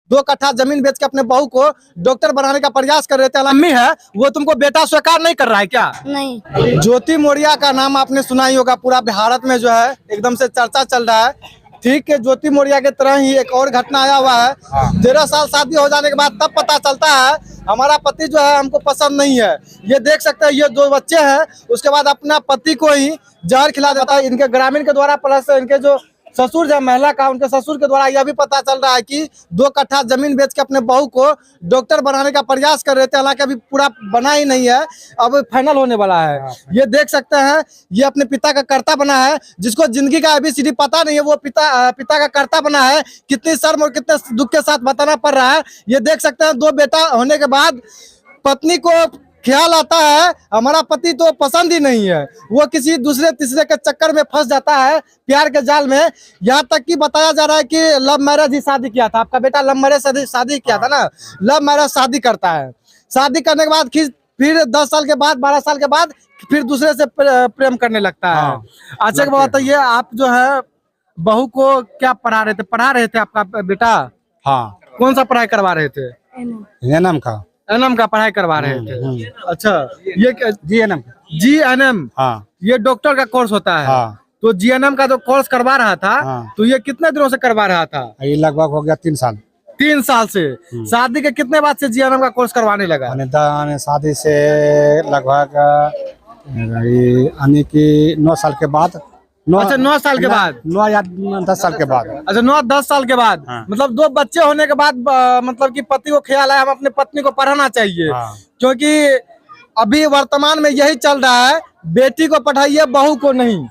2 कट्ठा जमीन बेच के अपने बहू को डॉक्टर बनाने का प्रयास कर रहे थे। अम्मी है वो तुमको बेटा स्वीकार नहीं कर रहा है क्या? नहीं। ज्योति मौर्य का नाम आपने सुना ही होगा, पूरा भारत में जो है एकदम से चर्चा चल रहा है। ठीक है, ज्योति मौर्य की तरह ही एक और घटना आया हुआ है। 13 साल शादी हो जाने के बाद तब पता चलता है हमारा पति जो है हमको पसंद नहीं है। ये देख सकते हैं, ये 2 बच्चे हैं, उसके बाद अपना पति को ही जहर खिला देता है। इनके ग्रामीण के द्वारा प्लस इनके जो ससुर जो महिला का, उनके ससुर के द्वारा यह भी पता चल रहा है कि 2 कट्ठा जमीन बेच के अपने बहू को डॉक्टर बनाने का प्रयास कर रहे थे। हालांकि अभी पूरा बना ही नहीं है, अब फाइनल होने वाला है। ये देख सकते हैं, ये अपने पिता का कर्ता बना है, जिसको जिंदगी का ABCD पता नहीं है, वो पिता का कर्ता बना है। कितनी शर्म और कितने दुख के साथ बताना पड़ रहा है। ये देख सकते हैं, 2 बेटा होने के बाद पत्नी को ख्याल आता है हमारा पति तो पसंद ही नहीं है, वो किसी दूसरे तीसरे के चक्कर में फंस जाता है, प्यार के जाल में। यहाँ तक कि बताया जा रहा है कि लव मैरिज ही शादी किया था। आपका बेटा लव मैरिज शादी किया था ना, लव मैरिज शादी करता है। शादी करने के बाद फिर 10 साल के बाद 12 साल के बाद फिर दूसरे से प्रेम करने लगता है। अच्छा बताइए, आप जो है बहू को क्या पढ़ा रहे थे आपका बेटा? हाँ। कौन सा पढ़ाई करवा रहे थे? एनएम का पढ़ाई करवा रहे थे। अच्छा, ये GNM हाँ, ये डॉक्टर का कोर्स होता है। हाँ। तो GNM का जो कोर्स करवा रहा था, हाँ। तो ये कितने दिनों से करवा रहा था? ये लगभग हो गया 3 साल। 3 साल से। शादी के कितने बाद से GNM का कोर्स करवाने लगा? शादी से लगभग यानी कि 9 साल के बाद। 9 साल के बाद? 9 या 10 साल के बाद। अच्छा, 9-10 साल के बाद। हाँ। मतलब 2 बच्चे होने के बाद मतलब कि पति को ख्याल है हम अपने पत्नी को पढ़ाना चाहिए। हाँ। क्योंकि अभी वर्तमान में यही चल रहा है, बेटी को पढ़ाइए बहू को नहीं,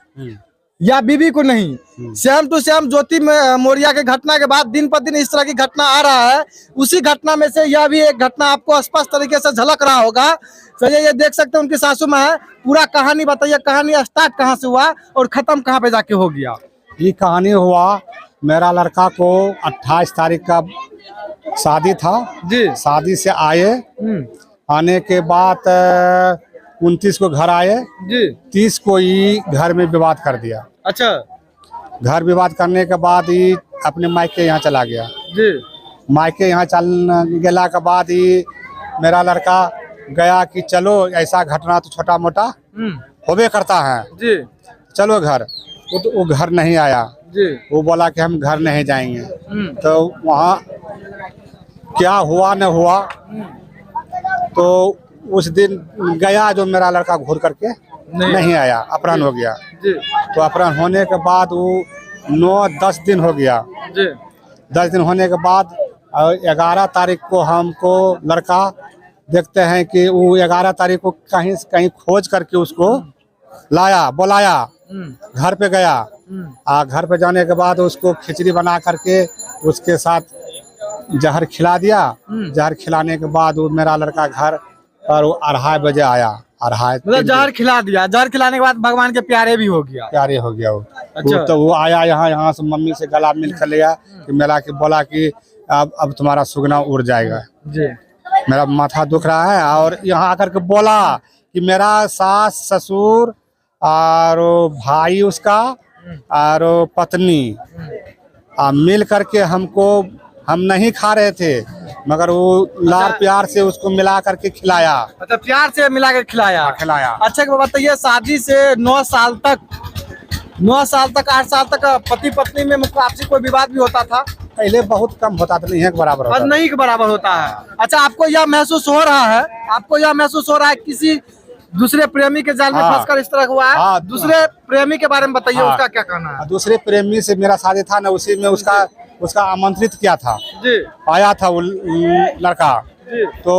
या बीवी को नहीं। सेम टू सेम ज्योति मौर्य के घटना के बाद दिन पर दिन इस तरह की घटना आ रहा है। उसी घटना में से यह भी एक घटना आपको स्पष्ट तरीके से झलक रहा होगा। चलिए, ये देख सकते हैं उनकी सासू माँ है। पूरा कहानी बताइए, कहानी स्टार्ट कहाँ से हुआ और खत्म कहाँ पे जाके हो गया? ये कहानी हुआ, मेरा लड़का को 28 तारीख का शादी था जी। शादी से आने के बाद 29 को घर आए जी। 30 को ही घर में विवाद कर दिया। अच्छा। घर विवाद करने के बाद ही अपने मायके यहाँ चला गया जी। मायके यहाँ चल गया के बाद ही मेरा लड़का गया कि चलो ऐसा घटना तो छोटा मोटा होबे करता है जी, चलो घर। वो घर नहीं आया जी। वो बोला कि हम घर नहीं जाएंगे। तो वहाँ क्या हुआ न हुआ, तो उस दिन गया जो मेरा लड़का घूर करके नहीं आया, अपहरण हो गया जी। तो अपहरण होने के बाद वो 9-10 दिन हो गया जी। 10 दिन होने के बाद 11 तारीख को हमको लड़का देखते हैं कि वो 11 तारीख को कहीं खोज करके उसको बुलाया घर पे गया। घर पे जाने के बाद उसको खिचड़ी बना करके उसके साथ जहर खिला दिया। जहर खिलाने के बाद वो मेरा लड़का घर पर 2:30 बजे आया। मतलब जहर खिला दिया, जहर खिलाने के बाद भगवान के प्यारे भी हो गया वो। अच्छा। तो वो आया यहाँ से मम्मी से गला मिल कर लिया कि मेरा के बोला कि अब तुम्हारा सुगना उड़ जाएगा जी। मेरा माथा दुख रहा है। और यहाँ आकर के बोला कि मेरा सास ससुर और भाई उसका और पत्नी मिल करके हम नहीं खा रहे थे, मगर वो लार प्यार से उसको मिला करके खिलाया। मतलब प्यार से मिला कर खिलाया। अच्छा बताइए, शादी से 9 साल तक 8 साल तक पति पत्नी में आपसी कोई विवाद भी होता था? पहले बहुत कम होता था, नहीं है के बराबर होता है। अच्छा, आपको यह महसूस हो रहा है किसी दूसरे प्रेमी के जाल में फंसकर इस तरह हुआ है? हाँ, दूसरे प्रेमी के बारे में बताइए। हाँ, उसका क्या कहना है? दूसरे प्रेमी से मेरा शादी था ना, उसी में उसका आमंत्रित किया था जी। आया था वो लड़का जी। तो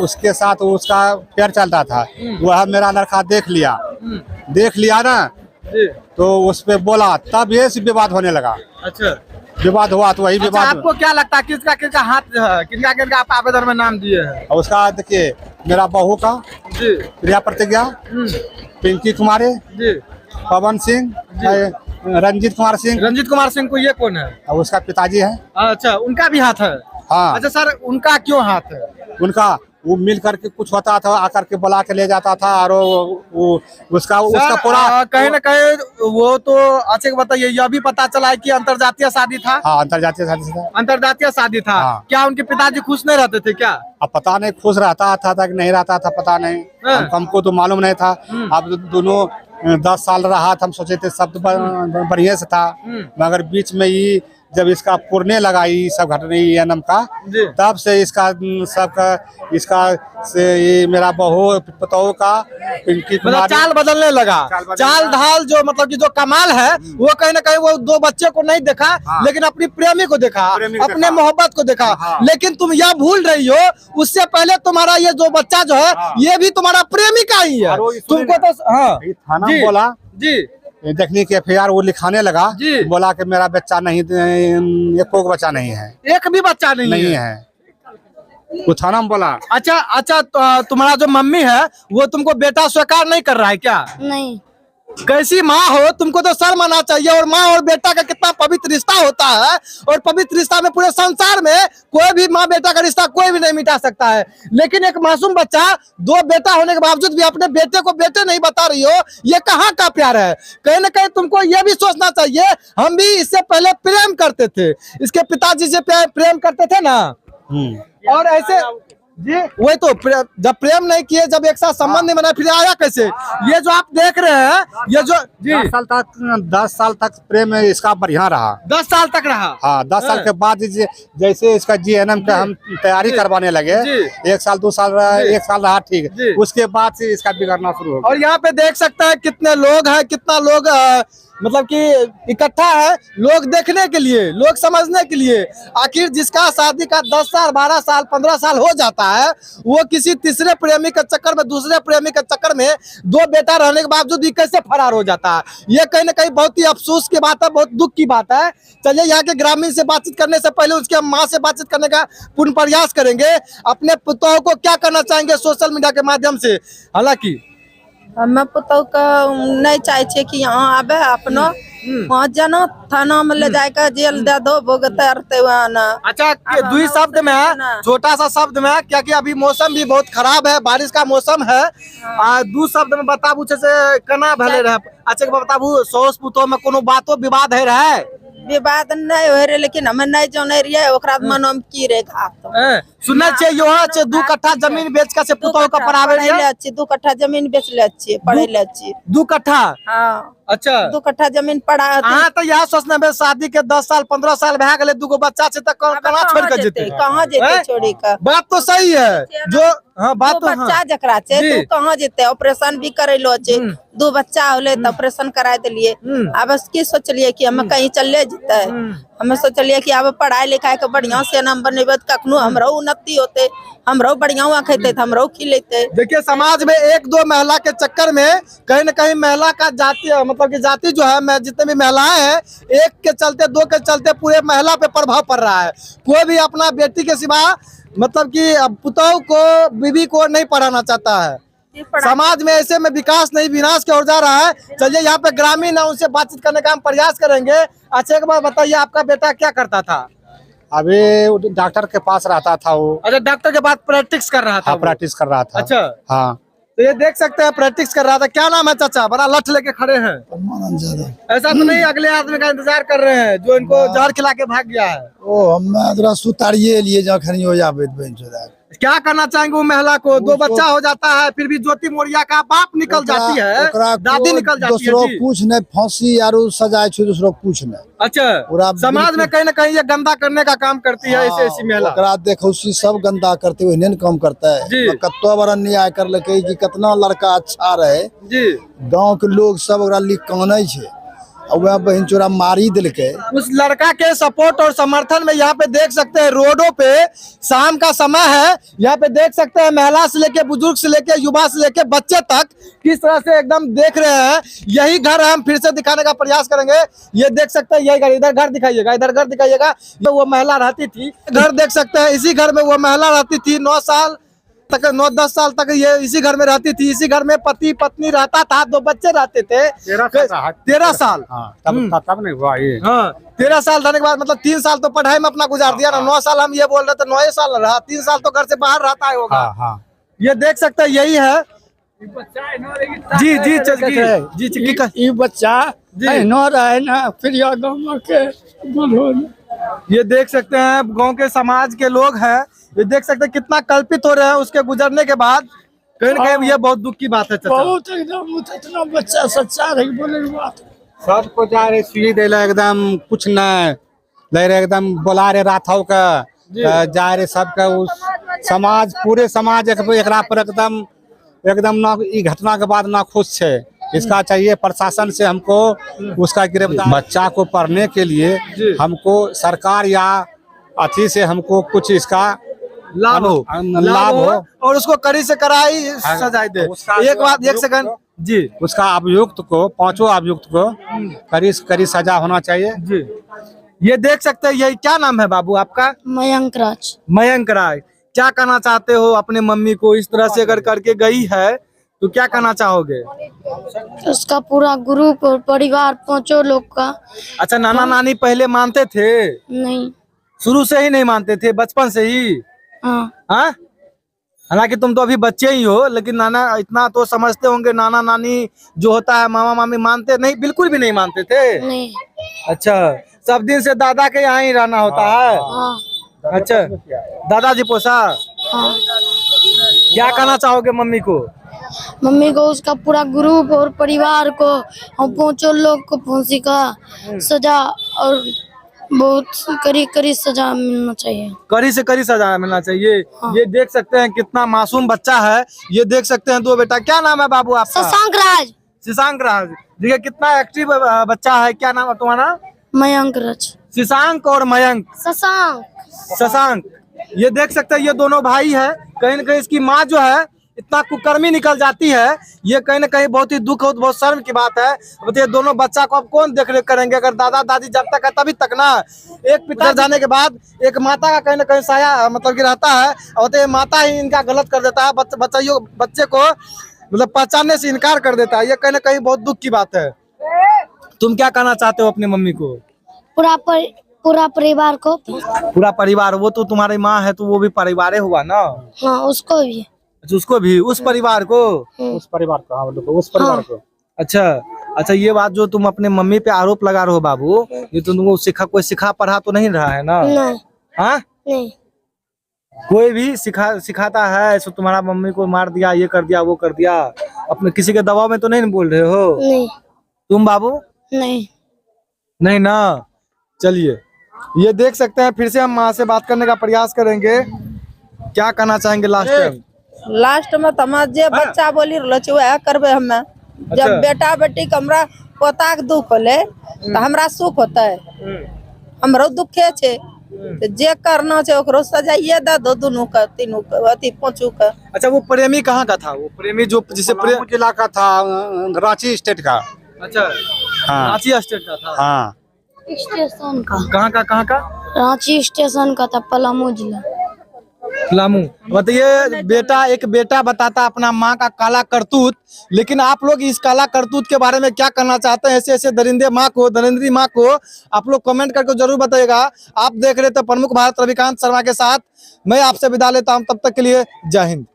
उसके साथ उसका प्यार चलता था। वह मेरा लड़का देख लिया ना जी। तो उस पे बोला, तब ये विवाद होने लगा। अच्छा, विवाद हुआ तो वही विवाद। आपको क्या लगता है किसका हाथ किनका आप आवेदन में नाम दिए हैं? उसका देखिए, मेरा बहू का जी, प्रिया प्रतिज्ञा, पिंकी कुमारी जी, पवन सिंह, रंजीत कुमार सिंह को। ये कौन है? उसका पिताजी है। अच्छा, उनका भी हाथ है? हाँ। अच्छा सर, उनका क्यों हाथ है? वो मिल करके कुछ होता था, आकर के बुला के ले जाता था, और वो उसका पूरा कहीं ना कहीं वो तो अच्छे को बताइए, यह भी पता चला है कि अंतरजातीय शादी था। हाँ, अंतरजातीय शादी था। अंतरजातीय शादी था। हाँ। क्या उनके पिताजी खुश नहीं रहते थे क्या? अब पता नहीं खुश रहता था कि नहीं रहता था, पता नहीं, हमको तो मालूम नहीं था। अब दोनों 10 साल रहा था, हम सोचे थे सब बढ़िया से था, मगर बीच में ही जब इसका पुरने लगा ये सब घटना एनम का, तब से इसका सबका इसका से ये मेरा बहू पतोह का पिंकी मतलब चाल बदलने लगा। चाल ढाल जो मतलब कि जो कमाल है वो कहीं ना कहीं वो 2 बच्चे को नहीं देखा, लेकिन अपनी प्रेमी को देखा, अपने मोहब्बत को देखा। लेकिन तुम यह भूल रही हो, उससे पहले तुम्हारा ये जो बच्चा जो है ये भी तुम्हारा प्रेमी का ही है। तुमको तो थाना बोला जी देखने के FIR वो लिखाने लगा, बोला कि मेरा बच्चा नहीं, एक को बच्चा नहीं है, एक भी बच्चा नहीं है। वो थाना में बोला। अच्छा, तुम्हारा जो मम्मी है वो तुमको बेटा स्वीकार नहीं कर रहा है क्या? नहीं। कैसी माँ हो, तुमको तो शर्म आना चाहिए। और माँ और बेटा का कितना पवित्र रिश्ता होता है, और पवित्र रिश्ता में पूरे संसार में कोई भी माँ बेटा का रिश्ता कोई भी नहीं मिटा सकता है। लेकिन एक मासूम बच्चा 2 बेटा होने के बावजूद भी अपने बेटे को बेटे नहीं बता रही हो, ये कहाँ का प्यार है? कहीं ना कहीं तुमको ये भी सोचना चाहिए, हम भी इससे पहले प्रेम करते थे, इसके पिताजी से प्रेम करते थे ना, और ऐसे जी वही तो जब प्रेम नहीं किए, जब एक साथ संबंध नहीं बना, फिर आया कैसे? ये जो आप देख रहे हैं, ये जो जी 10 साल तक प्रेम इसका बढ़िया रहा। 10 साल तक रहा। हाँ, 10 साल के बाद जैसे इसका GNM का हम तैयारी करवाने लगे, 1 साल 2 साल रहा, 1 साल रहा, ठीक, उसके बाद से इसका बिगड़ना शुरू हो गया। और यहाँ पे देख सकते हैं कितने लोग हैं, कितना लोग मतलब कि इकट्ठा है, लोग देखने के लिए, लोग समझने के लिए। आखिर जिसका शादी का 10 साल 12 साल 15 साल हो जाता है, वो किसी तीसरे प्रेमी के चक्कर में, दूसरे प्रेमी के चक्कर में 2 बेटा रहने के बावजूद भी कैसे फरार हो जाता है? ये कहीं ना कहीं बहुत ही अफसोस की बात है, बहुत दुख की बात है। चलिए यहाँ के ग्रामीण से बातचीत करने से पहले उसके माँ से बातचीत करने का पूर्ण प्रयास करेंगे। अपने पुतों को क्या करना चाहेंगे सोशल मीडिया के माध्यम से? हालांकि हमें पुतौ का नहीं चाहे कि यहाँ आवे अपनो वहाँ जानो थाना में ले जाकर जेल दे दो भुगते ना। अच्छा, 2 शब्द में है, छोटा सा शब्द में, क्या कि अभी मौसम भी बहुत खराब है, बारिश का मौसम है। 2 शब्द में बताबू से कना भले रहे। अच्छा बताबू, सौस पुतों में कोनो बातो विवाद है रहा है? विवाद नहीं हो रहे, लेकिन हमें नहीं जाने रही ओकरा मन में की रे घात सुनने छे यहाँ 2 कट्ठा जमीन बेच के से पुतों का पढ़ावे ले अच्छी 2 कट्ठा जमीन बेच ले अच्छी पढ़े ले अच्छी 2 कट्ठा। हाँ, अच्छा 2 कट्ठा जमीन पड़ा। हाँ, तो यहाँ सोचने में शादी के 10 साल 15 साल भे गए, 2 बच्चा से तक कहाँ छोड़ के जेते? कहाँ जेते छोड़ी का? बात तो सही है। जो हाँ बात तो बच्चा जकरा छे तू कहाँ जेते? ऑपरेशन भी करेलो छे, 2 बच्चा होले तो ऑपरेशन करा दिलिए। अब उसकी सोचलिए कि हम कहीं चले जेते, हमें सोचलिए कि अब पढ़ाई लिखाई के बढ़िया से नंबर निबत कखनो हमरो उन्नति होते, हमरो बढ़िया खेते, हमरो खिलेते। देखिए समाज में 1-2 महिला के चक्कर में कहीं न कहीं महिला का जाति, मतलब कि जाति जो है, मैं जितने भी महिलाएं हैं, 1 के चलते 2 के चलते पूरे महिला पे प्रभाव पड़ रहा है। कोई भी अपना बेटी के सिवा मतलब कि पुतोह को, बीवी को नहीं पढ़ाना चाहता है। समाज में ऐसे में विकास नहीं विनाश की ओर जा रहा है। चलिए यहाँ पे ग्रामीण है, उनसे बातचीत करने का हम प्रयास करेंगे। अच्छा एक बार बताइए, आपका बेटा क्या करता था? अभी डॉक्टर के पास रहता था वो। अच्छा, डॉक्टर के बाद प्रैक्टिस कर रहा था? हाँ, प्रैक्टिस कर रहा था। अच्छा हाँ, तो ये देख सकते हैं प्रैक्टिस कर रहा था। क्या नाम है चाचा? बड़ा लठ लेके खड़े हैं। ऐसा तो नहीं अगले आदमी का इंतजार कर रहे हैं जो इनको जहर खिला के भाग गया है? ओ हम सुतारिये लिए जखन हो जाबे क्या करना चाहेंगे वो महिला को? 2 बच्चा हो जाता है, फिर भी ज्योति मौर्य का बाप निकल जाती है, दादी निकल जाती है। कुछ नहीं, फांसी यारो सजाए छे, दूसरो कुछ नहीं। अच्छा, समाज में कहीं ना कहीं ये गंदा करने का काम करती है ऐसी महिला। देखो सब गंदा करते हुए नहीं काम करता है। कतो बड़ा न्याय कर लके कि कितना लड़का अच्छा रहे जी, गाँव के लोग सब ओकरा लिख काने छे, वह बहन चोरा मारी दिलके। उस लड़का के सपोर्ट और समर्थन में यहाँ पे देख सकते हैं रोडों पे शाम का समय है, यहाँ पे देख सकते हैं महिला से लेके बुजुर्ग से लेके युवा से लेके बच्चे तक किस तरह से एकदम देख रहे हैं। यही घर हम फिर से दिखाने का प्रयास करेंगे। ये देख सकते हैं, यही घर, इधर घर दिखाइएगा, इधर घर दिखाइएगा। वो महिला रहती थी, घर देख सकते हैं, इसी घर में वो महिला रहती थी। 9 साल तक 9-10 साल तक ये इसी घर में रहती थी, इसी घर में पति पत्नी रहता था, 2 बच्चे रहते थे। 13 साल तब नहीं हुआ ये। 13 साल रहने के बाद मतलब 3 साल तो पढ़ाई में अपना गुजार दिया ना। 9 साल हम ये बोल रहे थे, 9 साल रहा, 3 साल तो घर से बाहर रहता है होगा। ये देख सकते हैं, यही है। जी जी जी जी ये बच्चा न रहे ना फिर गाँव के ये देख सकते हैं गांव के समाज के लोग हैं। ये देख सकते हैं कितना कल्पित हो रहे हैं उसके गुजरने के बाद। कहीं न कहीं ये बहुत दुख की बात है चाचा। बहुत एकदम इतना बच्चा सच्चा रही बोले बात सबको जा रहे सुई दे एकदम कुछ न ले रहे, एकदम बुला रहे राथाव का जा रहे सबका। उस समाज पूरे समाज एकरा पर एकदम ना ई घटना के बाद ना खुश है। इसका चाहिए प्रशासन से हमको उसका गिरफ्तार। बच्चा को पढ़ने के लिए हमको सरकार या अथी से हमको कुछ इसका लाभ हो और उसको कड़ी से कड़ाई सजाए दे। एक बात, एक सेकंड जी, उसका अभियुक्त को, 5 अभियुक्त को कड़ी सजा होना चाहिए जी। ये देख सकते हैं, ये क्या नाम है बाबू आपका? मयंक राज। मयंक राज, क्या कहना चाहते हो अपने मम्मी को इस तरह से अगर करके गई है तो क्या कहना चाहोगे? उसका पूरा ग्रुप और परिवार 5 लोग का। अच्छा, नाना नानी पहले मानते थे? नहीं, शुरू से ही नहीं मानते थे, बचपन से ही? हाँ। हालांकि तुम तो अभी बच्चे ही हो, लेकिन नाना इतना तो समझते होंगे। नाना नानी जो होता है, मामा मामी मानते नहीं? बिल्कुल भी नहीं मानते थे? नहीं। अच्छा, सब दिन से दादा के यहाँ ही रहना होता है? हाँ। अच्छा, दादाजी पोसा। हाँ। क्या कहना चाहोगे मम्मी को? मम्मी को, उसका पूरा ग्रुप और परिवार को, हम 5 लोग को फांसी का सजा और बहुत कड़ी सजा मिलना चाहिए। कड़ी से कड़ी सजा मिलना चाहिए। हाँ। ये देख सकते हैं कितना मासूम बच्चा है। ये देख सकते हैं 2 बेटा। क्या नाम है बाबू आपका? शशांक राज। शशांक राज। देखिए कितना एक्टिव बच्चा है। क्या नाम है तुम्हारा? मयंक राज। शशांक और मयंक। शशांक। ये देख सकते हैं ये दोनों भाई है। कहीं न कहीं इसकी माँ जो है इतना कुकर्मी निकल जाती है। ये कहीं न कहीं बहुत ही दुख और बहुत शर्म की बात है। बताइए, दोनों बच्चा को अब कौन देख रेख करेंगे? अगर दादा दादी जब तक है तभी तक ना। एक पिता जाने के बाद एक माता का कहीं न कहीं साया मतलब कि रहता है, और तो माता ही इनका गलत कर देता है। बच्चे को मतलब पहचानने से इनकार कर देता है। ये कहीं न कहीं बहुत दुख की बात है। तुम क्या कहना चाहते हो अपनी मम्मी को? पूरा परिवार को। पूरा परिवार? वो तो तुम्हारी माँ है तो वो भी परिवार हुआ ना? हाँ, उसको भी। अच्छा, उसको भी, उस परिवार को? उस परिवार को, हाँ, उस परिवार को। अच्छा, ये बात जो तुम अपने मम्मी पे आरोप लगा रहे हो बाबू, ये तो तुमको कोई सिखा पढ़ा तो नहीं रहा है ना? नहीं। हाँ, नहीं। कोई भी सिखाता है ऐसे तुम्हारा मम्मी को मार दिया, ये कर दिया, वो कर दिया? अपने किसी के दबाव में तो नहीं बोल रहे हो? नहीं। तुम बाबू? नहीं ना। चलिए, ये देख सकते हैं। फिर से हम माँ से बात करने का प्रयास करेंगे। क्या कहना चाहेंगे लास्ट में तमा जे बच्चा बोली वह करबे हमें। जब बेटा बेटी के हमरा पोता के दुख होले तो हमरा सुख होता है। हमरो दुखे छे तो जे करना छे ओकरो सजाइए दे दो, दोनों का, तीनों का, अति 5 का। अच्छा, वो प्रेमी कहाँ का था? वो प्रेमी जो जिसे जिला का था, रांची स्टेट का। अच्छा, हाँ, रांची स्टेट का था। हाँ, स्टेशन का। कहाँ का? रांची स्टेशन का था, पलामू जिला। पलामू। बताइए, एक बेटा बताता अपना माँ का काला करतूत, लेकिन आप लोग इस काला करतूत के बारे में क्या करना चाहते हैं? ऐसे दरिंदे माँ को, दरिंद्री माँ को आप लोग कमेंट करके जरूर बताइएगा। आप देख रहे थे प्रमुख भारत रविकांत शर्मा के साथ। मैं आपसे विदा लेता हूँ, तब तक के लिए जय हिंद।